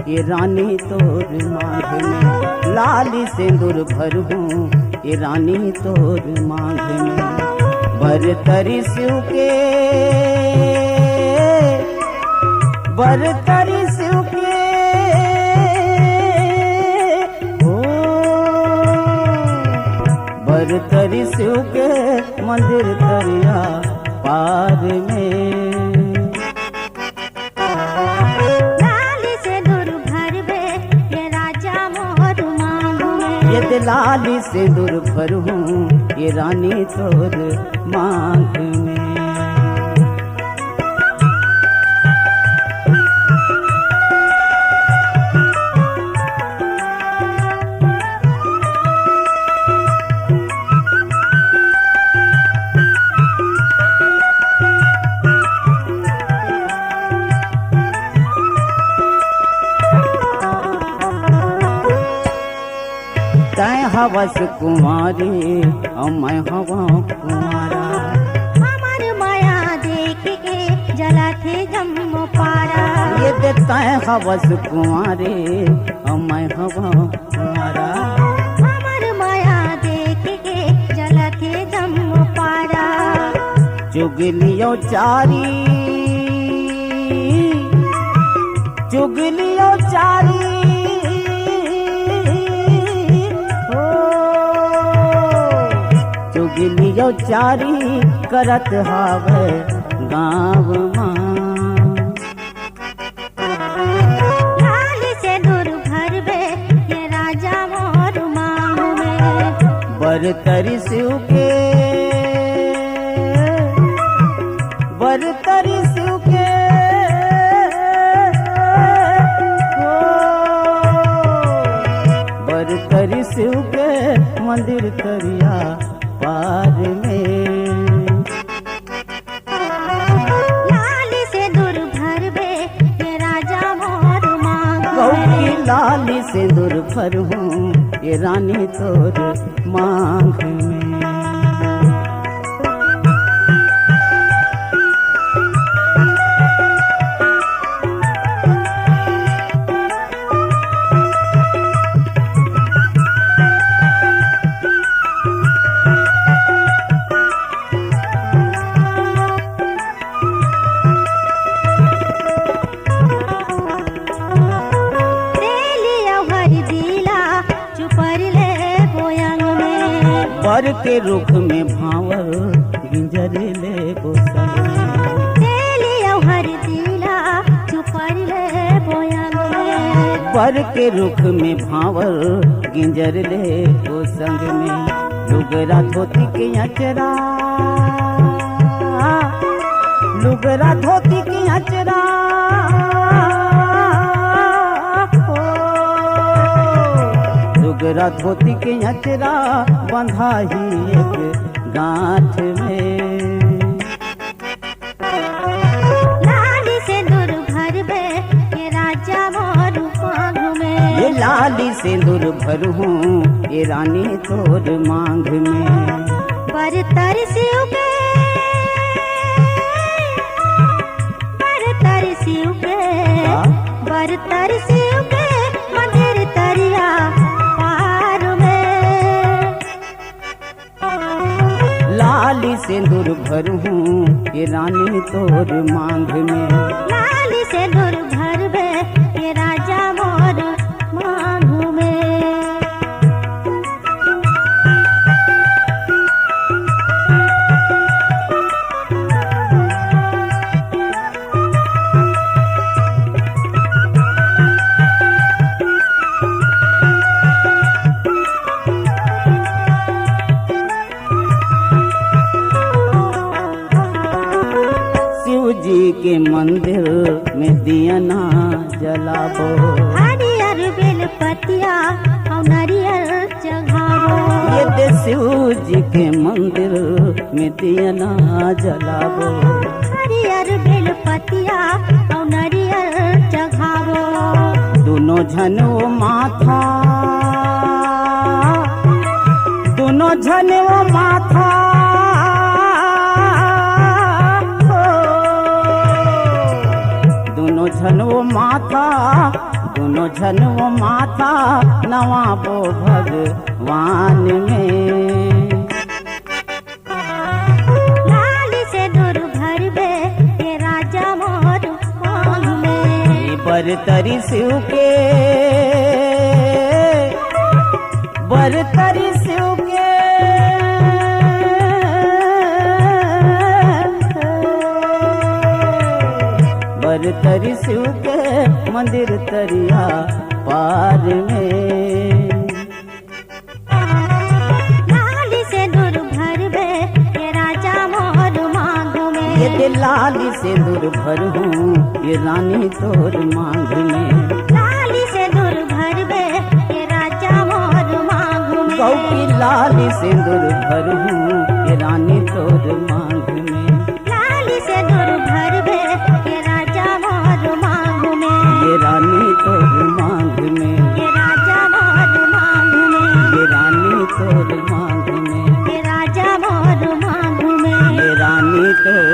ये रानी तोर मांग में। लाली सिंदूर भरूं ये रानी तोर मांग में। बरतरी शिव के बरतरी शिव के ओ बरतरी शिव के मंदिर दरिया पार में। लाली से दूर भरबे ये राजा मोर मांग में। ये लाली से दूर भरूं ये रानी तोर मांग में। तै हवस कुमारी और मैं हवा कुमारा। हमार माया देख के जला थे जम्मू पारा। ये देता है हवस कुमारी और मैं हवा कुमारा। हमार माया देख के जला थे जम्मू पारा। चुगलियों चारी चुगलियों चारी चुगलियों चारी करत हावे गाँव माँ। लाली से दूर भरबे ये राजा मोर मांग में। बरतरी शिव के बरतरी शिव के ओ बरतरी शिव के मंदिर तरिया पार में। लाली से दूर भरबे ये राजा मोर मांग गौकी में। लाली से दूर भरूं ये रानी तोर मांग में। बर के रुख में भावर गिंजर ले बोसन। हर दिला छुपर ले बोयंग में। बर के रुख में भावर गिंजर ले बोसंग में। लुगरा धोती के अचरा लुगरा धोती के अचरा लुगरा धोती के अचरा बंधा ही एक गांठ में। लाली से दूर भरबे ये राजा मोर मांग में। ये लाली सिंदूर भरूं ये रानी तोर मांग में। बरतर शिव के बरतर शिव के बरतर शिव के मंदिर तरिया पार में। लाली सिंदूर भरूं ये रानी तोर मांग में। लाली से दूर भरबे ये राजा मोर मांग में। शिव जी के मंदिर में दिया ना जलाबो। हरियर बेलपतिया और नारियल चढ़ावो। ये दे शिव जी के मंदिर में दिया ना जलाबो। हरियर बेलपतिया और नारियल चढ़ावो। दोनों झनो माथा दोनों झनो माथा दोनों झनो माथा दोनों झनवो माथा नवाबो भगवान में। लाली से दूर भरबे ये राजा मोर मांग में। बरतरी शिव के बरतरी शिव के बरतरी शिव के मंदिर तरिया पार में। लाली से दूर भरबे ये राजा मोर मांग में। ये लाली से दूर भरहूँ ये रानी तोर मांग में। लाली से दूर भरबे ये राजा मोर मांग में। गौ की लाली से दूर भरहूँ ये रानी तोर मांग में। लाली से दूर भरबे ये राजा मोर मांग में। ये रानी तोर मांग में। ये राजा मोर मांग में। ये रानी तोर मांग में। ये राजा मोर मांग में। ये रानी तोर